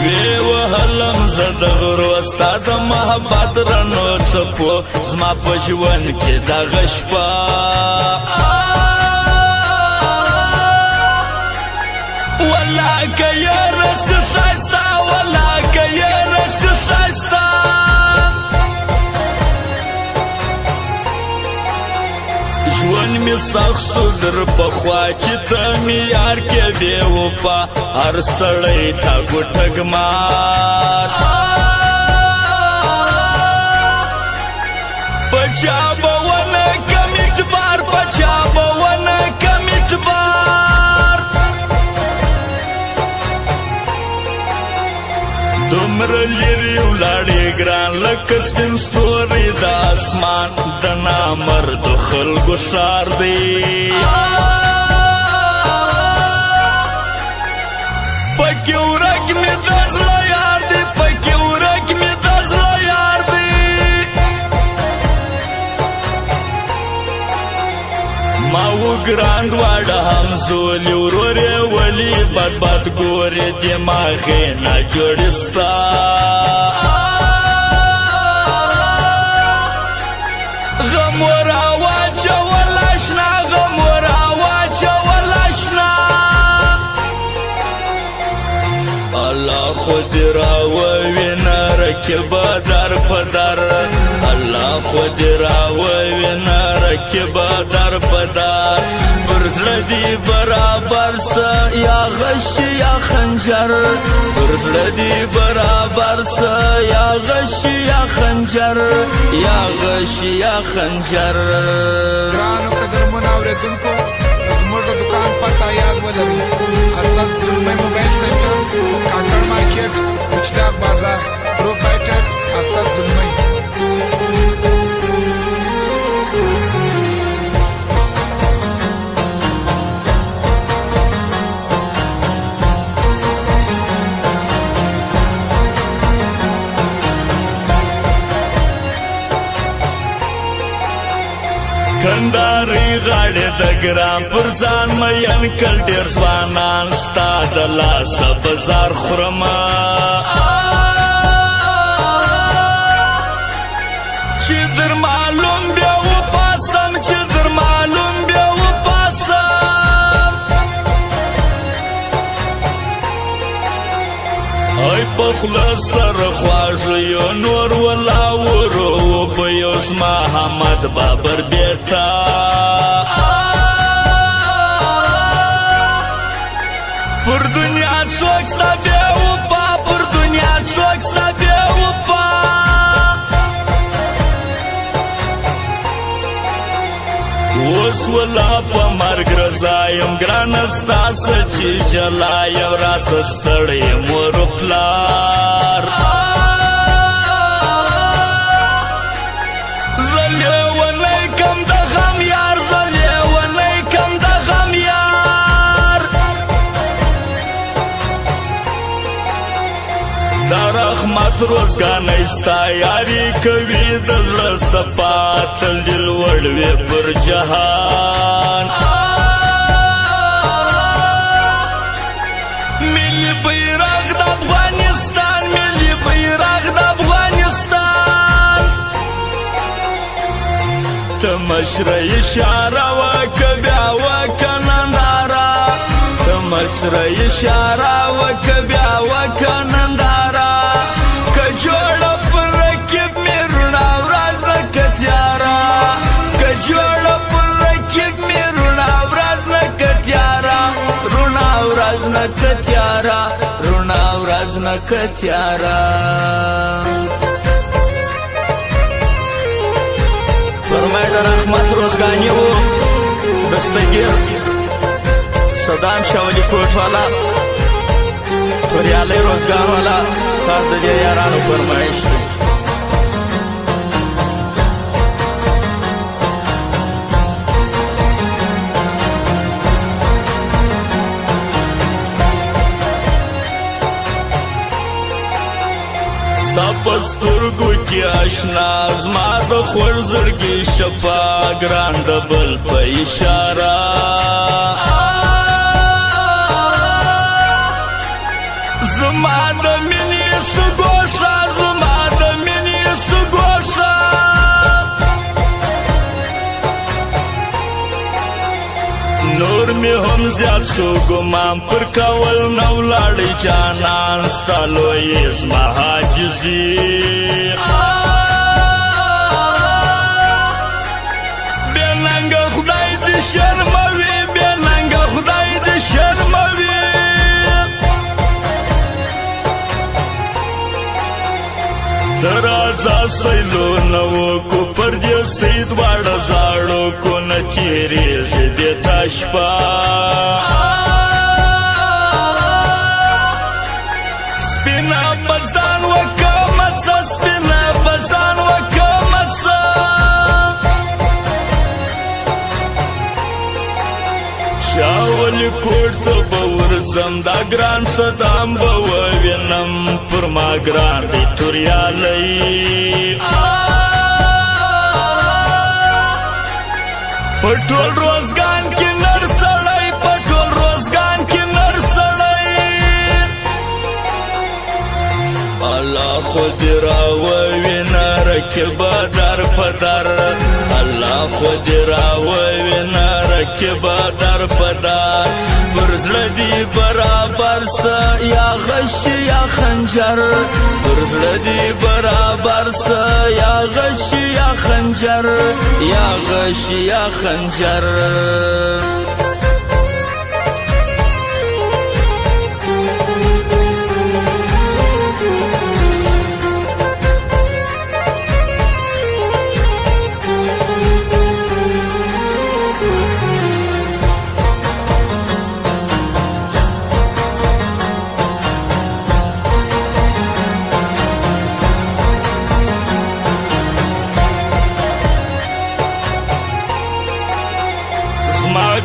وی وهلم زد غرو ستا د محبت رنو څپو زما په ژوند کې دغه شپه والله که یې رسې ښایسته والله که یې رسې ښایسته ژوند می سخت سو در پخوا چې ته می یار کې بې وفا هر سړی تا ګوټک مات پچا به ونه کم اعتبار پچا به ونه کم اعتبار دومره لرې ولاړې ګران لکه سپین ستوری د اسمان د نامردو خلکو ښار دی پکې ورک مې د زړه یار دی پکې ورک مې د زړه یار دی ما وګران دواړه همزولي ورور یې ولي بد بد ګورې دماغ یې ناجوړې ستا غم وراواچول اشنا غم وراواچول اشنا الله خو دې راووینه رکیبه در په در الله خو دې راووینه رکیبه در په در پر زړه دې برابر څه یا غش یا خنجر پر زړه دې برابر څه یا غش یا خنجر یا غش یا خنجر ګرانو قدرمنو اورېدونکو زموږ د دکان پته یاد ولرئ استاد زلمی موبایل سنټر کاکړ مارکیټ کوچډاک بازار پروپرایټر استاد زلمی کنداري غاړې د ګرام پر ځان مین کل ډېر ځوانان ستا د لاسه بازار خورمه چې در معلوم بیا وپاسم چې در معلوم بیا وپاسم ای په خوله سره خواږه یو نور ولاورو په یو زما حمد بابر بیرته پر دنیا څوک ستا بې وفا پر دنیا څوک ستا بې وفا اوس ولا په مرګ رضا یم ګرانه ستا څه چې جلا یم راسه ستړی مور و پلار رحمت روزګانۍ ستا یاري کوي د زړه صفا تل دې لوړ وي پر جهان ملي بیرغ د افغانستان ملي بیرغ د افغانستان ته مشره اشاره وکه بیا وکه ننداره ته مشره اشاره وکه بیا وکه ننداره جوړه پر رکب مې روڼا ورځ لکه تیاره که جوړه پر رکب مې روڼا ورځ لکه تیاره روڼا ورځ لکه تیاره روڼا ورځ لکه تیاره فرمای د رحمت روزګاني و دستګیر صدام شاولي کوټ والا توریالی روزګار والا خاص د دې یارانو فرمایش دی ستا په سترګو کې اشنا زما د خور زړګي شفا ګران د بل په اشاره زما د مینې سګوښه زما د مینې سګوښه نور می هم زیات شو ګمان پر کول نو لاړې جانان ستا لوی زما حاجزي بې ننګه خدای دې شرموي بې ننګه خدای دې شرموي ته راځه سیلونه وکړو پر دې سۍ دواړه زاړو کو نه تېرېږي دې تا شپه سپینه په ځان وکړمه څه سپینه په ځان وکړمه څه چا ولې کور ته به ورځم دا ګران صدام به ووینم پر ما ګران دی توریالی په ټول روزګان کې نر سړی په ټول روزګان کې نر سړی الله خو دې راووینه رکبه در په در الله خو دې راووینه رکبه در په در پر زړه دې برابر څه یا غش یا خنجر پر زړه دې برابر څه یا غش یا خنجر یا غش یا خنجر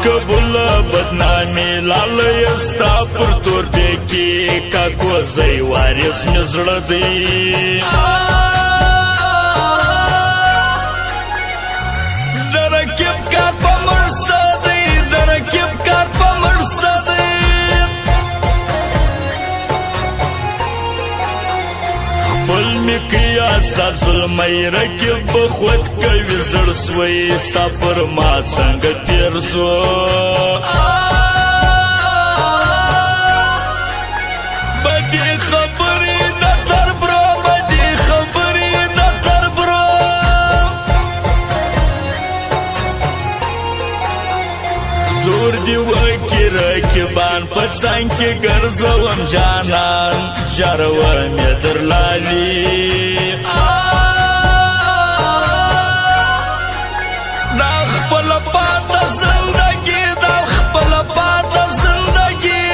قبول بدنامي لاله استا پر تور دې کې کا کوزي وارث مزړه دی درکب کا پمرصدي درکب کا پمرصدي خپل میکیا ظلمي رکب خود کوي زړ سوي ستا پر ما څنګه تیر سو بدي خبرې د تر برو بدي خبرې د تر برو زور دی وکي رکبان په څنګ کې ګرځوم جانان جارو مې درلالي دا خپل پاته زندگی دا خپل پاته زندگی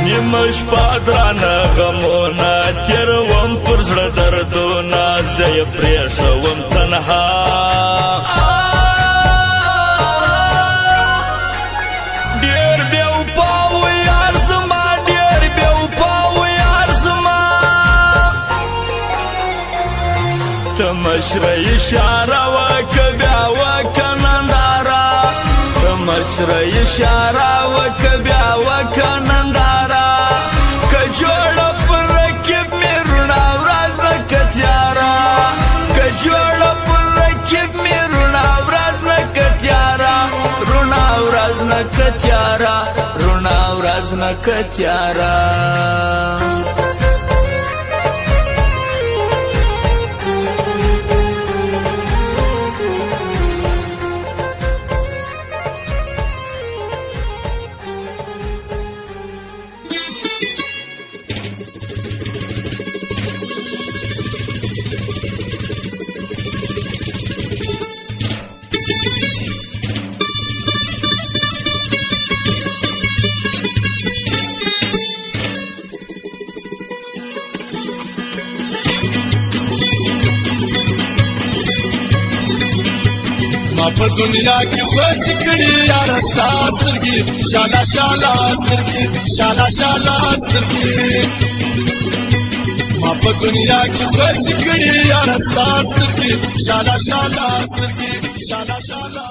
نیمه شپه درانه غمونه تېروم پر زړه دردونه زه یې پرېښوم تنها مشره اشاره وکه بیا وکه ننداره مشره اشاره وکه بیا وکه ننداره که جوړه پر رکب مې رڼا ورځ لکه تیاره که جوړه پر رکب مې رڼا ورځ لکه تیاره رڼا ورځ لکه تیاره رڼا ورځ لکه تیاره په دنیا کې خوښ کړي یار سترګې شالا شالا سترګې شالا شالا سترګې ما په دنیا کې خوښ کړي یار سترګې شالا شالا سترګې شالا شالا